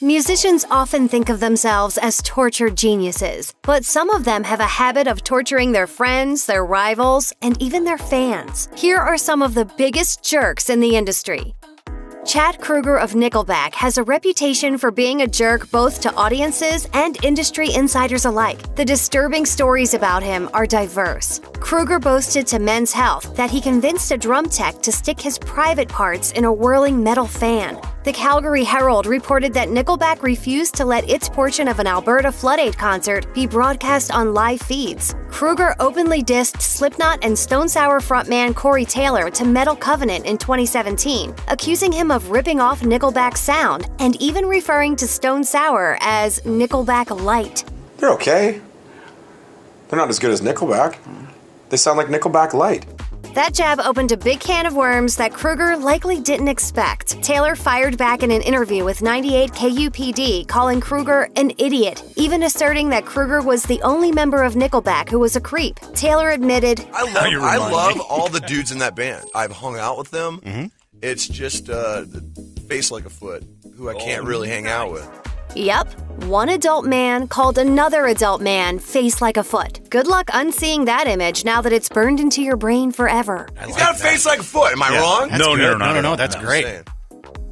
Musicians often think of themselves as tortured geniuses, but some of them have a habit of torturing their friends, their rivals, and even their fans. Here are some of the biggest jerks in the industry. Chad Kroeger of Nickelback has a reputation for being a jerk both to audiences and industry insiders alike. The disturbing stories about him are diverse. Kroeger boasted to Men's Health that he convinced a drum tech to stick his private parts in a whirling metal fan. The Calgary Herald reported that Nickelback refused to let its portion of an Alberta Flood Aid concert be broadcast on live feeds. Kroeger openly dissed Slipknot and Stone Sour frontman Corey Taylor to Metal Covenant in 2017, accusing him of ripping off Nickelback's sound and even referring to Stone Sour as Nickelback Light. They're okay. They're not as good as Nickelback. They sound like Nickelback Light. That jab opened a big can of worms that Kroeger likely didn't expect. Taylor fired back in an interview with 98 KUPD, calling Kroeger an idiot, even asserting that Kroeger was the only member of Nickelback who was a creep. Taylor admitted, I love all the dudes in that band. I've hung out with them. It's just Face Like a Foot, who I can't really hang out with. Yep, one adult man called another adult man face like a foot. Good luck unseeing that image now that it's burned into your brain forever. He's got a face like a foot. Am I wrong? No, that's great.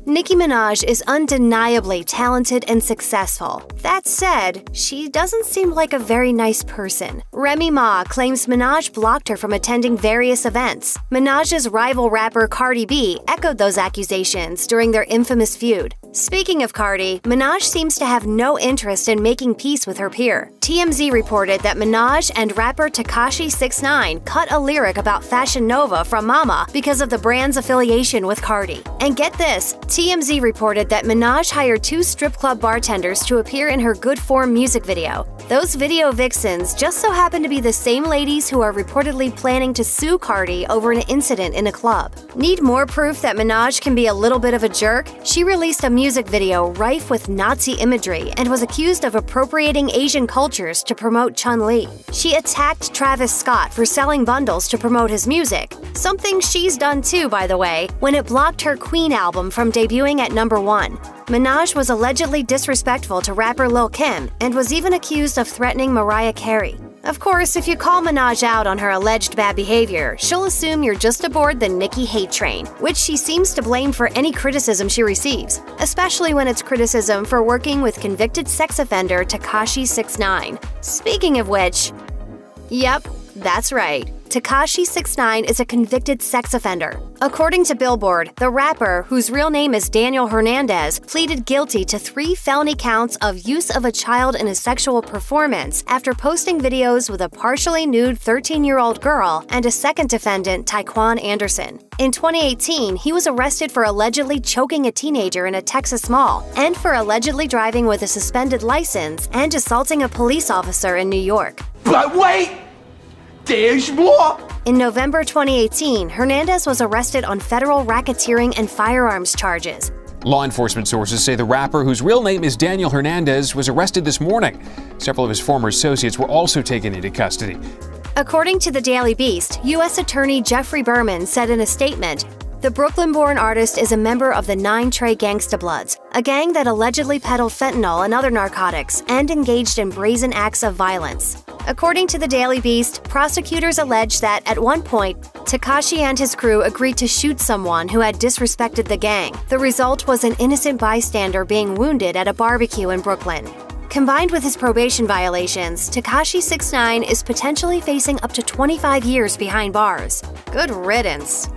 Nicki Minaj is undeniably talented and successful. That said, she doesn't seem like a very nice person. Remy Ma claims Minaj blocked her from attending various events. Minaj's rival rapper Cardi B echoed those accusations during their infamous feud. Speaking of Cardi, Minaj seems to have no interest in making peace with her peer. TMZ reported that Minaj and rapper Tekashi 6ix9ine cut a lyric about Fashion Nova from Mama because of the brand's affiliation with Cardi. And get this, TMZ reported that Minaj hired 2 strip club bartenders to appear in her Good Form music video. Those video vixens just so happen to be the same ladies who are reportedly planning to sue Cardi over an incident in a club. Need more proof that Minaj can be a little bit of a jerk? She released a music video rife with Nazi imagery and was accused of appropriating Asian cultures to promote Chun-Li. She attacked Travis Scott for selling bundles to promote his music, something she's done too, by the way, when it blocked her Queen album from debuting at #1. Minaj was allegedly disrespectful to rapper Lil Kim and was even accused of threatening Mariah Carey. Of course, if you call Minaj out on her alleged bad behavior, she'll assume you're just aboard the Nicki hate train, which she seems to blame for any criticism she receives, especially when it's criticism for working with convicted sex offender Tekashi 6ix9ine. Speaking of which, yep, that's right. Tekashi 6ix9ine is a convicted sex offender. According to Billboard, the rapper, whose real name is Daniel Hernandez, pleaded guilty to 3 felony counts of use of a child in a sexual performance after posting videos with a partially nude 13-year-old girl and a second defendant, Tyquan Anderson. In 2018, he was arrested for allegedly choking a teenager in a Texas mall and for allegedly driving with a suspended license and assaulting a police officer in New York. But wait! There's more! In November 2018, Hernandez was arrested on federal racketeering and firearms charges. Law enforcement sources say the rapper, whose real name is Daniel Hernandez, was arrested this morning. Several of his former associates were also taken into custody. According to the Daily Beast, U.S. Attorney Jeffrey Berman said in a statement, "The Brooklyn-born artist is a member of the 9 Trey Gangsta Bloods, a gang that allegedly peddled fentanyl and other narcotics and engaged in brazen acts of violence." According to the Daily Beast, prosecutors allege that, at one point, Tekashi and his crew agreed to shoot someone who had disrespected the gang. The result was an innocent bystander being wounded at a barbecue in Brooklyn. Combined with his probation violations, Tekashi 6ix9ine is potentially facing up to 25 years behind bars. Good riddance.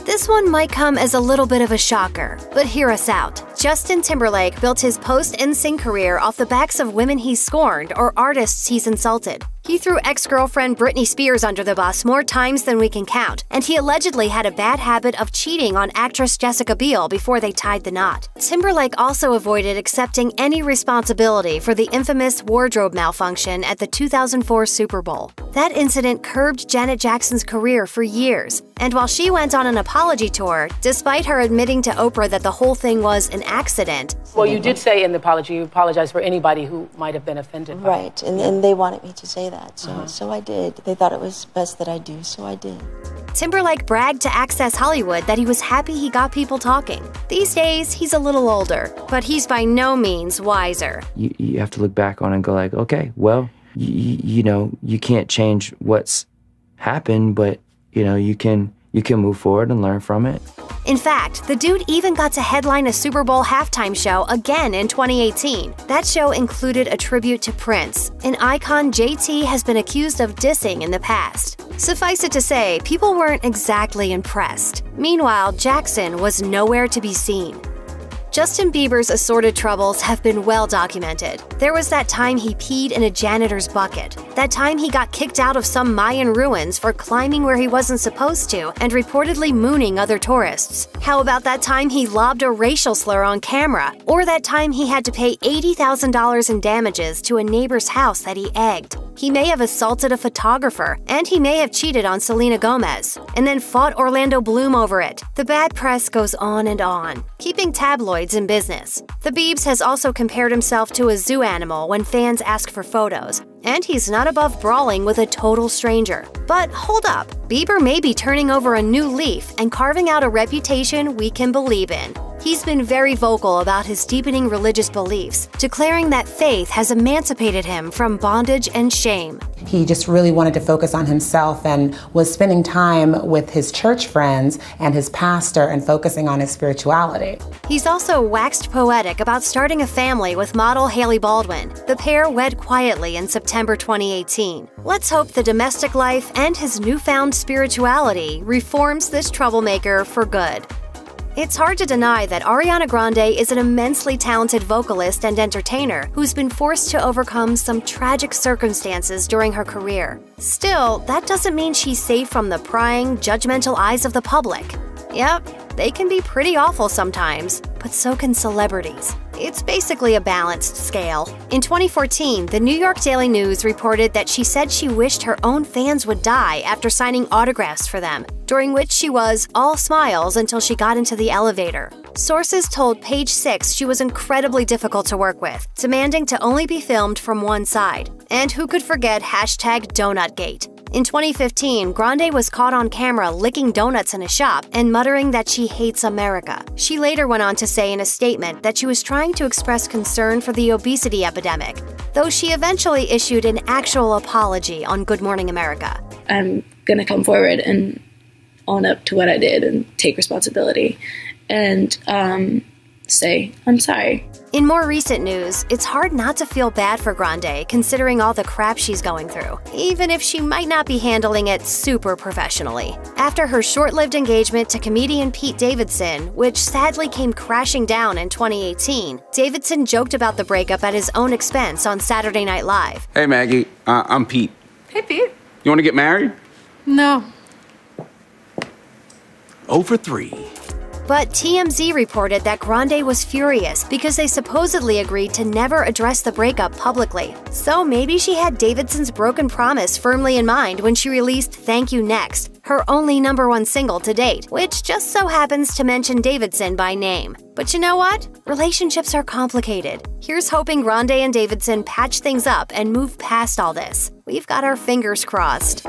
This one might come as a little bit of a shocker, but hear us out. Justin Timberlake built his post-NSYNC career off the backs of women he's scorned or artists he's insulted. He threw ex-girlfriend Britney Spears under the bus more times than we can count, and he allegedly had a bad habit of cheating on actress Jessica Biel before they tied the knot. Timberlake also avoided accepting any responsibility for the infamous wardrobe malfunction at the 2004 Super Bowl. That incident curbed Janet Jackson's career for years, and while she went on an apology tour, despite her admitting to Oprah that the whole thing was an accident. Well, you did say in the apology you apologized for anybody who might have been offended by it. Right, and they wanted me to say that. that. So I did. They thought it was best that I do, so I did. Timberlake bragged to Access Hollywood that he was happy he got people talking. These days, he's a little older, but he's by no means wiser. You have to look back on it and go like, okay, well, you know, you can't change what's happened, but, you know, you can move forward and learn from it. In fact, the dude even got to headline a Super Bowl halftime show again in 2018. That show included a tribute to Prince, an icon JT has been accused of dissing in the past. Suffice it to say, people weren't exactly impressed. Meanwhile, Jackson was nowhere to be seen. Justin Bieber's assorted troubles have been well documented. There was that time he peed in a janitor's bucket, that time he got kicked out of some Mayan ruins for climbing where he wasn't supposed to and reportedly mooning other tourists. How about that time he lobbed a racial slur on camera? Or that time he had to pay $80,000 in damages to a neighbor's house that he egged? He may have assaulted a photographer, and he may have cheated on Selena Gomez, and then fought Orlando Bloom over it. The bad press goes on, keeping tabloids in business. The Biebs has also compared himself to a zoo animal when fans ask for photos, and he's not above brawling with a total stranger. But hold up, Bieber may be turning over a new leaf and carving out a reputation we can believe in. He's been very vocal about his deepening religious beliefs, declaring that faith has emancipated him from bondage and shame. He just really wanted to focus on himself and was spending time with his church friends and his pastor and focusing on his spirituality. He's also waxed poetic about starting a family with model Hailey Baldwin. The pair wed quietly in September 2018. Let's hope the domestic life and his newfound spirituality reforms this troublemaker for good. It's hard to deny that Ariana Grande is an immensely talented vocalist and entertainer who's been forced to overcome some tragic circumstances during her career. Still, that doesn't mean she's safe from the prying, judgmental eyes of the public. Yep, they can be pretty awful sometimes, but so can celebrities. It's basically a balanced scale. In 2014, the New York Daily News reported that she said she wished her own fans would die after signing autographs for them, during which she was all smiles until she got into the elevator. Sources told Page Six she was incredibly difficult to work with, demanding to only be filmed from one side. And who could forget #DonutGate? In 2015, Grande was caught on camera licking donuts in a shop and muttering that she hates America. She later went on to say in a statement that she was trying to express concern for the obesity epidemic, though she eventually issued an actual apology on Good Morning America. I'm gonna come forward and own up to what I did and take responsibility and say, I'm sorry. In more recent news, it's hard not to feel bad for Grande considering all the crap she's going through, even if she might not be handling it super professionally. After her short-lived engagement to comedian Pete Davidson, which sadly came crashing down in 2018, Davidson joked about the breakup at his own expense on Saturday Night Live. Hey Maggie, I'm Pete. Hey Pete. You want to get married? No. 0 for 3. But TMZ reported that Grande was furious because they supposedly agreed to never address the breakup publicly. So maybe she had Davidson's broken promise firmly in mind when she released Thank You Next, her only #1 single to date, which just so happens to mention Davidson by name. But you know what? Relationships are complicated. Here's hoping Grande and Davidson patch things up and move past all this. We've got our fingers crossed.